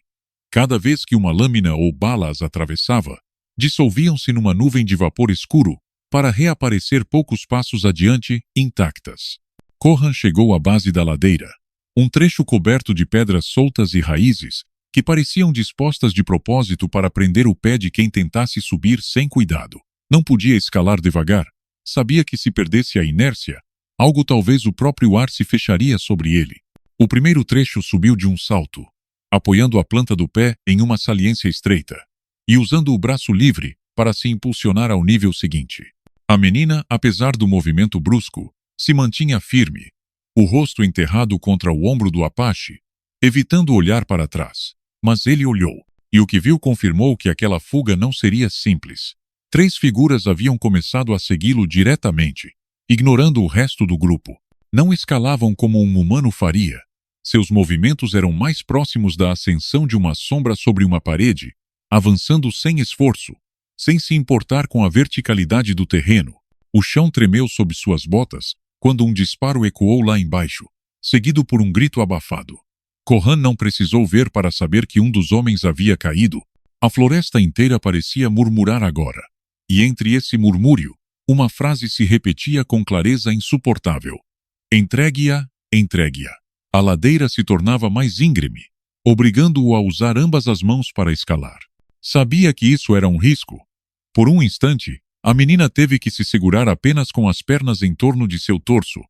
Cada vez que uma lâmina ou bala as atravessava, dissolviam-se numa nuvem de vapor escuro, para reaparecer poucos passos adiante, intactas. Corran chegou à base da ladeira, um trecho coberto de pedras soltas e raízes, que pareciam dispostas de propósito para prender o pé de quem tentasse subir sem cuidado. Não podia escalar devagar. Sabia que se perdesse a inércia, algo talvez o próprio ar se fecharia sobre ele. O primeiro trecho subiu de um salto, apoiando a planta do pé em uma saliência estreita, e usando o braço livre para se impulsionar ao nível seguinte. A menina, apesar do movimento brusco, se mantinha firme, o rosto enterrado contra o ombro do Apache, evitando olhar para trás. Mas ele olhou, e o que viu confirmou que aquela fuga não seria simples. 3 figuras haviam começado a segui-lo diretamente, ignorando o resto do grupo. Não escalavam como um humano faria. Seus movimentos eram mais próximos da ascensão de uma sombra sobre uma parede, avançando sem esforço, sem se importar com a verticalidade do terreno. O chão tremeu sob suas botas, quando um disparo ecoou lá embaixo, seguido por um grito abafado. Corran não precisou ver para saber que um dos homens havia caído. A floresta inteira parecia murmurar agora. E entre esse murmúrio, uma frase se repetia com clareza insuportável. Entregue-a, entregue-a. A ladeira se tornava mais íngreme, obrigando-o a usar ambas as mãos para escalar. Sabia que isso era um risco. Por um instante, a menina teve que se segurar apenas com as pernas em torno de seu torso.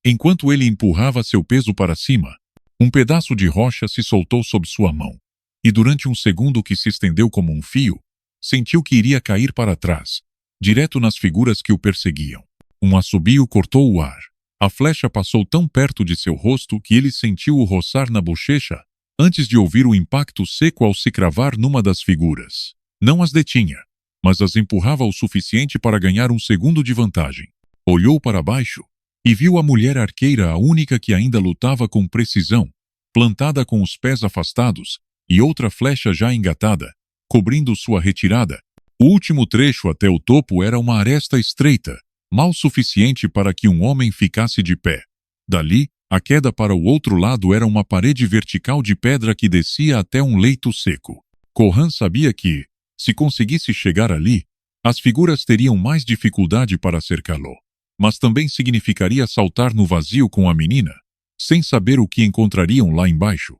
Enquanto ele empurrava seu peso para cima, um pedaço de rocha se soltou sob sua mão. E durante um segundo que se estendeu como um fio, sentiu que iria cair para trás, direto nas figuras que o perseguiam. Um assobio cortou o ar. A flecha passou tão perto de seu rosto que ele sentiu-o roçar na bochecha, antes de ouvir o impacto seco ao se cravar numa das figuras. Não as detinha, mas as empurrava o suficiente para ganhar um segundo de vantagem. Olhou para baixo e viu a mulher arqueira, a única que ainda lutava com precisão, plantada com os pés afastados e outra flecha já engatada, cobrindo sua retirada. O último trecho até o topo era uma aresta estreita, mal suficiente para que um homem ficasse de pé. Dali, a queda para o outro lado era uma parede vertical de pedra que descia até um leito seco. Corran sabia que, se conseguisse chegar ali, as figuras teriam mais dificuldade para cercá-lo. Mas também significaria saltar no vazio com a menina, sem saber o que encontrariam lá embaixo.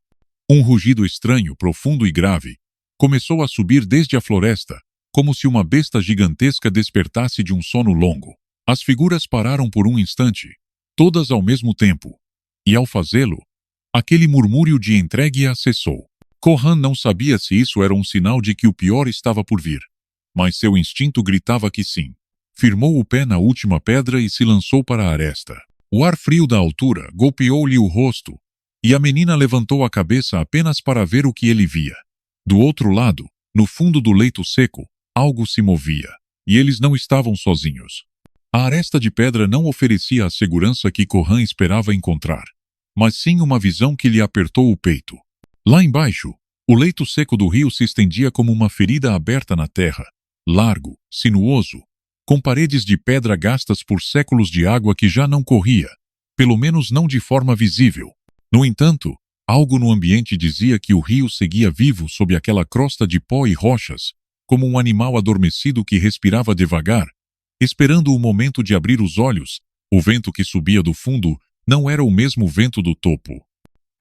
Um rugido estranho, profundo e grave, começou a subir desde a floresta, como se uma besta gigantesca despertasse de um sono longo. As figuras pararam por um instante, todas ao mesmo tempo, e ao fazê-lo, aquele murmúrio de entregue-a cessou. Corran não sabia se isso era um sinal de que o pior estava por vir, mas seu instinto gritava que sim. Firmou o pé na última pedra e se lançou para a aresta. O ar frio da altura golpeou-lhe o rosto, e a menina levantou a cabeça apenas para ver o que ele via. Do outro lado, no fundo do leito seco, algo se movia, e eles não estavam sozinhos. A aresta de pedra não oferecia a segurança que Corran esperava encontrar, mas sim uma visão que lhe apertou o peito. Lá embaixo, o leito seco do rio se estendia como uma ferida aberta na terra, largo, sinuoso, com paredes de pedra gastas por séculos de água que já não corria, pelo menos não de forma visível. No entanto, algo no ambiente dizia que o rio seguia vivo sob aquela crosta de pó e rochas, como um animal adormecido que respirava devagar, esperando o momento de abrir os olhos. O vento que subia do fundo não era o mesmo vento do topo.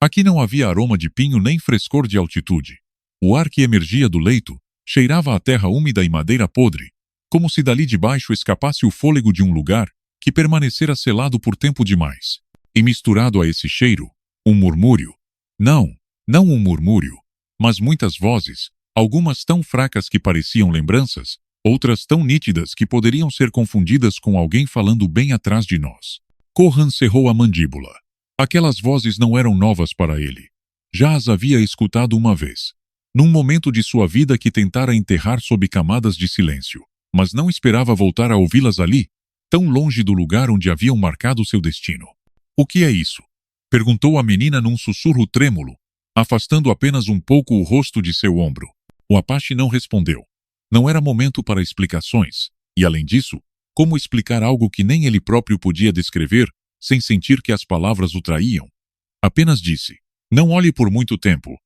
Aqui não havia aroma de pinho nem frescor de altitude. O ar que emergia do leito cheirava a terra úmida e madeira podre, como se dali de baixo escapasse o fôlego de um lugar que permanecera selado por tempo demais. E misturado a esse cheiro, um murmúrio. Não um murmúrio, mas muitas vozes, algumas tão fracas que pareciam lembranças, outras tão nítidas que poderiam ser confundidas com alguém falando bem atrás de nós. Corran cerrou a mandíbula. Aquelas vozes não eram novas para ele. Já as havia escutado uma vez, num momento de sua vida que tentara enterrar sob camadas de silêncio, mas não esperava voltar a ouvi-las ali, tão longe do lugar onde haviam marcado seu destino. O que é isso? Perguntou a menina num sussurro trêmulo, afastando apenas um pouco o rosto de seu ombro. O Apache não respondeu. Não era momento para explicações, e além disso, como explicar algo que nem ele próprio podia descrever, sem sentir que as palavras o traíam? Apenas disse: "Não olhe por muito tempo."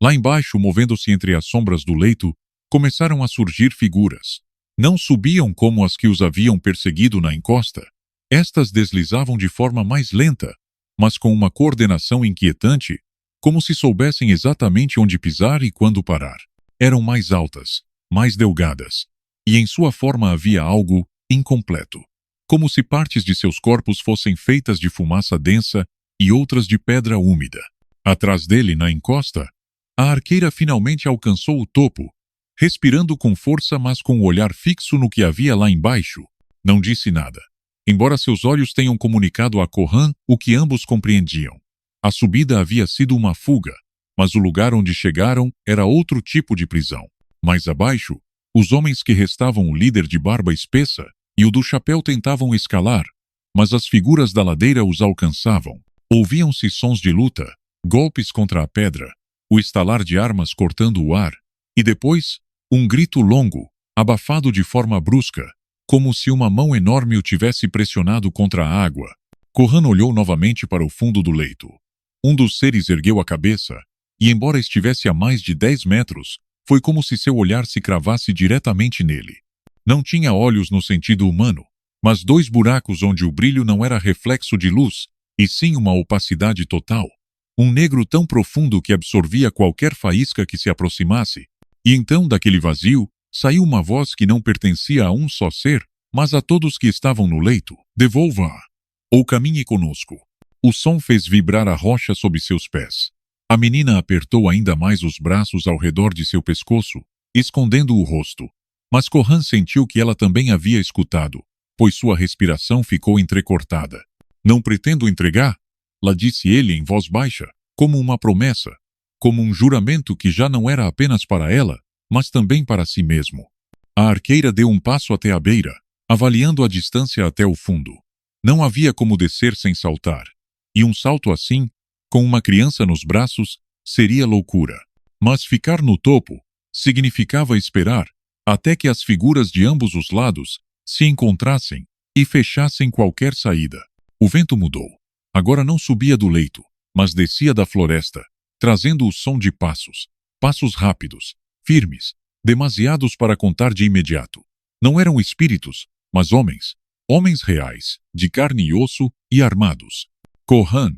Lá embaixo, movendo-se entre as sombras do leito, começaram a surgir figuras. Não subiam como as que os haviam perseguido na encosta. Estas deslizavam de forma mais lenta, mas com uma coordenação inquietante, como se soubessem exatamente onde pisar e quando parar. Eram mais altas, mais delgadas, e em sua forma havia algo incompleto, como se partes de seus corpos fossem feitas de fumaça densa e outras de pedra úmida. Atrás dele, na encosta, a arqueira finalmente alcançou o topo, respirando com força, mas com o olhar fixo no que havia lá embaixo. Não disse nada, embora seus olhos tenham comunicado a Corran o que ambos compreendiam. A subida havia sido uma fuga, mas o lugar onde chegaram era outro tipo de prisão. Mais abaixo, os homens que restavam, o líder de barba espessa e o do chapéu, tentavam escalar, mas as figuras da ladeira os alcançavam. Ouviam-se sons de luta, golpes contra a pedra, o estalar de armas cortando o ar, e depois, um grito longo, abafado de forma brusca, como se uma mão enorme o tivesse pressionado contra a água. Corran olhou novamente para o fundo do leito. Um dos seres ergueu a cabeça, e embora estivesse a mais de 10 metros, foi como se seu olhar se cravasse diretamente nele. Não tinha olhos no sentido humano, mas 2 buracos onde o brilho não era reflexo de luz, e sim uma opacidade total. Um negro tão profundo que absorvia qualquer faísca que se aproximasse. E então, daquele vazio, saiu uma voz que não pertencia a um só ser, mas a todos que estavam no leito. Devolva-a, ou caminhe conosco. O som fez vibrar a rocha sob seus pés. A menina apertou ainda mais os braços ao redor de seu pescoço, escondendo o rosto. Mas Corran sentiu que ela também havia escutado, pois sua respiração ficou entrecortada. Não pretendo entregar, lá disse ele em voz baixa, como uma promessa, como um juramento que já não era apenas para ela, mas também para si mesmo. A arqueira deu um passo até a beira, avaliando a distância até o fundo. Não havia como descer sem saltar. E um salto assim, com uma criança nos braços, seria loucura. Mas ficar no topo significava esperar até que as figuras de ambos os lados se encontrassem e fechassem qualquer saída. O vento mudou. Agora não subia do leito, mas descia da floresta, trazendo o som de passos. Passos rápidos, firmes, demasiados para contar de imediato. Não eram espíritos, mas homens. Homens reais, de carne e osso e armados. Corran,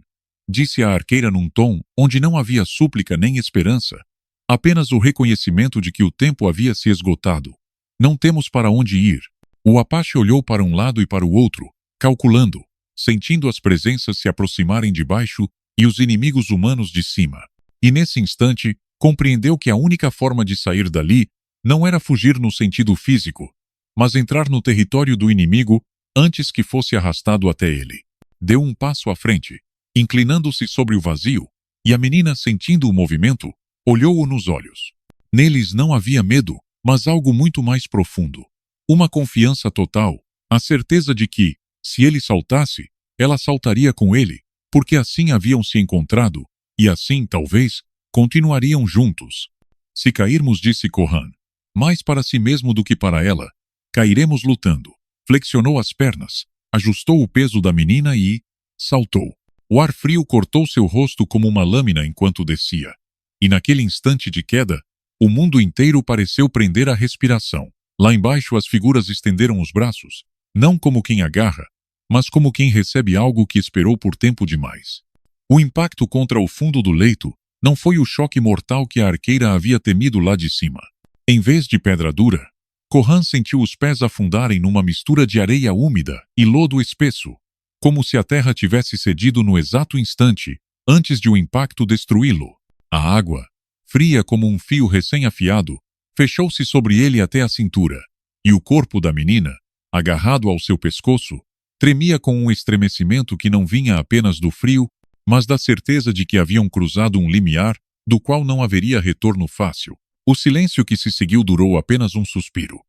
disse a arqueira num tom onde não havia súplica nem esperança, apenas o reconhecimento de que o tempo havia se esgotado. Não temos para onde ir. O Apache olhou para um lado e para o outro, calculando, sentindo as presenças se aproximarem de baixo e os inimigos humanos de cima. E nesse instante, compreendeu que a única forma de sair dali não era fugir no sentido físico, mas entrar no território do inimigo antes que fosse arrastado até ele. Deu um passo à frente, inclinando-se sobre o vazio, e a menina, sentindo o movimento, olhou-o nos olhos. Neles não havia medo, mas algo muito mais profundo. Uma confiança total, a certeza de que, se ele saltasse, ela saltaria com ele, porque assim haviam se encontrado, e assim, talvez, continuariam juntos. Se cairmos, disse Corran, mais para si mesmo do que para ela, cairemos lutando. Flexionou as pernas, ajustou o peso da menina e saltou. O ar frio cortou seu rosto como uma lâmina enquanto descia. E naquele instante de queda, o mundo inteiro pareceu prender a respiração. Lá embaixo as figuras estenderam os braços, não como quem agarra, mas como quem recebe algo que esperou por tempo demais. O impacto contra o fundo do leito não foi o choque mortal que a arqueira havia temido lá de cima. Em vez de pedra dura, Corran sentiu os pés afundarem numa mistura de areia úmida e lodo espesso, como se a terra tivesse cedido no exato instante, antes de o impacto destruí-lo. A água, fria como um fio recém-afiado, fechou-se sobre ele até a cintura, e o corpo da menina, agarrado ao seu pescoço, tremia com um estremecimento que não vinha apenas do frio, mas da certeza de que haviam cruzado um limiar do qual não haveria retorno fácil. O silêncio que se seguiu durou apenas um suspiro.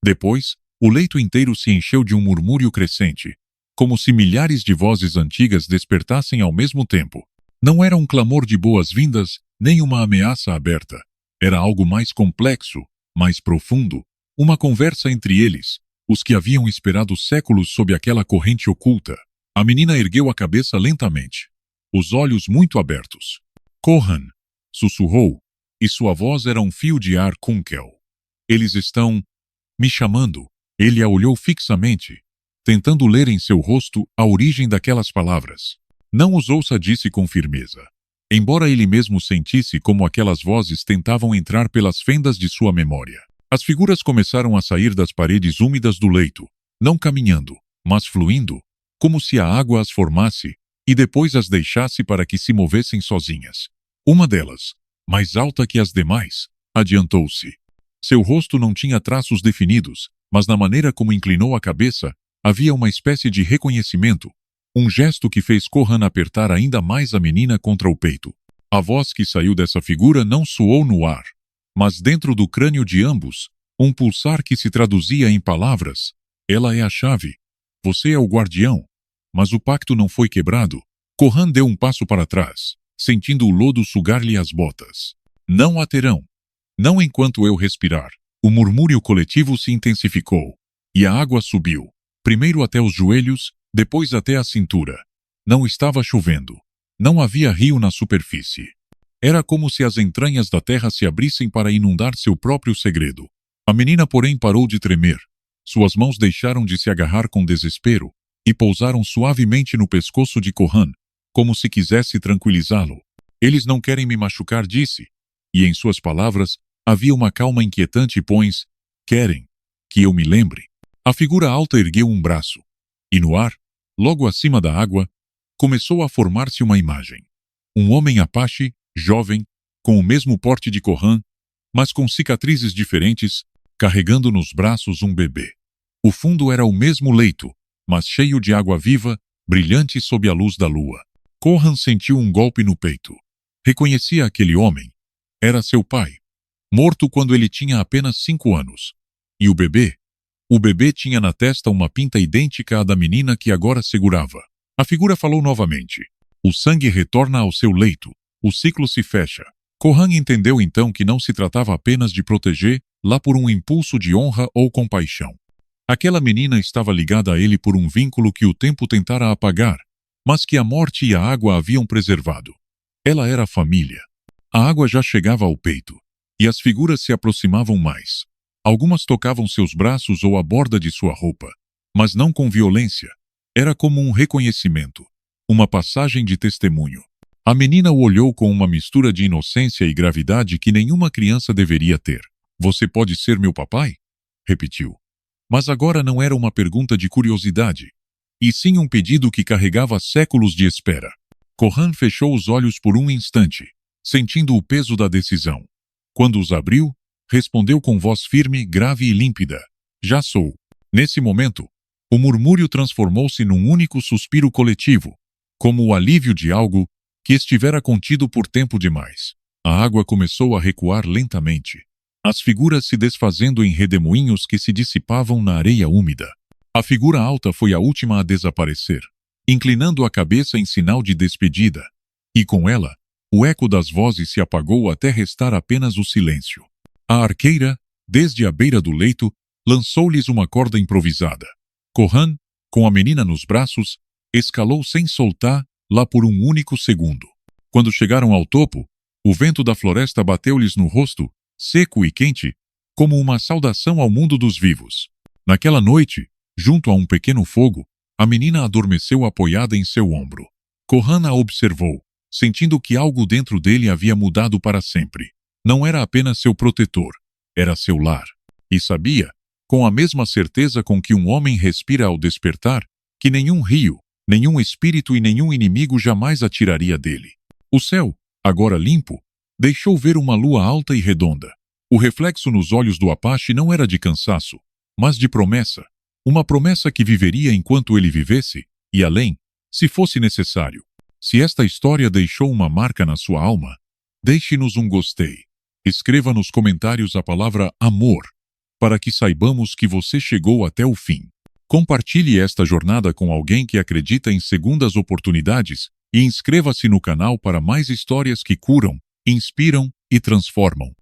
Depois, o leito inteiro se encheu de um murmúrio crescente, como se milhares de vozes antigas despertassem ao mesmo tempo. Não era um clamor de boas-vindas, nem uma ameaça aberta. Era algo mais complexo, mais profundo, uma conversa entre eles, os que haviam esperado séculos sob aquela corrente oculta. A menina ergueu a cabeça lentamente, os olhos muito abertos. Corran, sussurrou, e sua voz era um fio de ar Kunkel. Eles estão me chamando. Ele a olhou fixamente, tentando ler em seu rosto a origem daquelas palavras. Não os ouça, disse com firmeza. Embora ele mesmo sentisse como aquelas vozes tentavam entrar pelas fendas de sua memória. As figuras começaram a sair das paredes úmidas do leito, não caminhando, mas fluindo, como se a água as formasse e depois as deixasse para que se movessem sozinhas. Uma delas, mais alta que as demais, adiantou-se. Seu rosto não tinha traços definidos, mas na maneira como inclinou a cabeça, havia uma espécie de reconhecimento, um gesto que fez Corran apertar ainda mais a menina contra o peito. A voz que saiu dessa figura não soou no ar, mas dentro do crânio de ambos, um pulsar que se traduzia em palavras. Ela é a chave. Você é o guardião. Mas o pacto não foi quebrado. Corran deu um passo para trás, sentindo o lodo sugar-lhe as botas. Não a terão. Não enquanto eu respirar. O murmúrio coletivo se intensificou, e a água subiu, primeiro até os joelhos, depois até a cintura. Não estava chovendo, Não havia rio na superfície. Era como se as entranhas da terra se abrissem para inundar seu próprio segredo. A menina, porém, parou de tremer. Suas mãos deixaram de se agarrar com desespero e pousaram suavemente no pescoço de Corran, como se quisesse tranquilizá-lo. Eles não querem me machucar, disse. E em suas palavras havia uma calma inquietante, pois querem que eu me lembre. A figura alta ergueu um braço. E no ar, logo acima da água, começou a formar-se uma imagem. Um homem apache, jovem, com o mesmo porte de Corran, mas com cicatrizes diferentes, carregando nos braços um bebê. O fundo era o mesmo leito, mas cheio de água viva, brilhante sob a luz da lua. Corran sentiu um golpe no peito. Reconhecia aquele homem. Era seu pai, morto quando ele tinha apenas 5 anos. E o bebê? O bebê tinha na testa uma pinta idêntica à da menina que agora segurava. A figura falou novamente. O sangue retorna ao seu leito. O ciclo se fecha. Corran entendeu então que não se tratava apenas de proteger, lá por um impulso de honra ou compaixão. Aquela menina estava ligada a ele por um vínculo que o tempo tentara apagar, mas que a morte e a água haviam preservado. Ela era família. A água já chegava ao peito, e as figuras se aproximavam mais. Algumas tocavam seus braços ou a borda de sua roupa, mas não com violência. Era como um reconhecimento, uma passagem de testemunho. A menina o olhou com uma mistura de inocência e gravidade que nenhuma criança deveria ter. Você pode ser meu papai? Repetiu. Mas agora não era uma pergunta de curiosidade, e sim um pedido que carregava séculos de espera. Corran fechou os olhos por um instante, sentindo o peso da decisão. Quando os abriu, respondeu com voz firme, grave e límpida. Já sou. Nesse momento, o murmúrio transformou-se num único suspiro coletivo, como o alívio de algo que estivera contido por tempo demais. A água começou a recuar lentamente, as figuras se desfazendo em redemoinhos que se dissipavam na areia úmida. A figura alta foi a última a desaparecer, inclinando a cabeça em sinal de despedida, e com ela, o eco das vozes se apagou até restar apenas o silêncio. A arqueira, desde a beira do leito, lançou-lhes uma corda improvisada. Corran, com a menina nos braços, escalou sem soltar, lá por um único segundo. Quando chegaram ao topo, o vento da floresta bateu-lhes no rosto, seco e quente, como uma saudação ao mundo dos vivos. Naquela noite, junto a um pequeno fogo, a menina adormeceu apoiada em seu ombro. Corran a observou, sentindo que algo dentro dele havia mudado para sempre. Não era apenas seu protetor, era seu lar. E sabia, com a mesma certeza com que um homem respira ao despertar, que nenhum rio, nenhum espírito e nenhum inimigo jamais a tiraria dele. O céu, agora limpo, deixou ver uma lua alta e redonda. O reflexo nos olhos do Apache não era de cansaço, mas de promessa. Uma promessa que viveria enquanto ele vivesse, e além, se fosse necessário. Se esta história deixou uma marca na sua alma, deixe-nos um gostei. Escreva nos comentários a palavra amor, para que saibamos que você chegou até o fim. Compartilhe esta jornada com alguém que acredita em segundas oportunidades e inscreva-se no canal para mais histórias que curam, inspiram e transformam.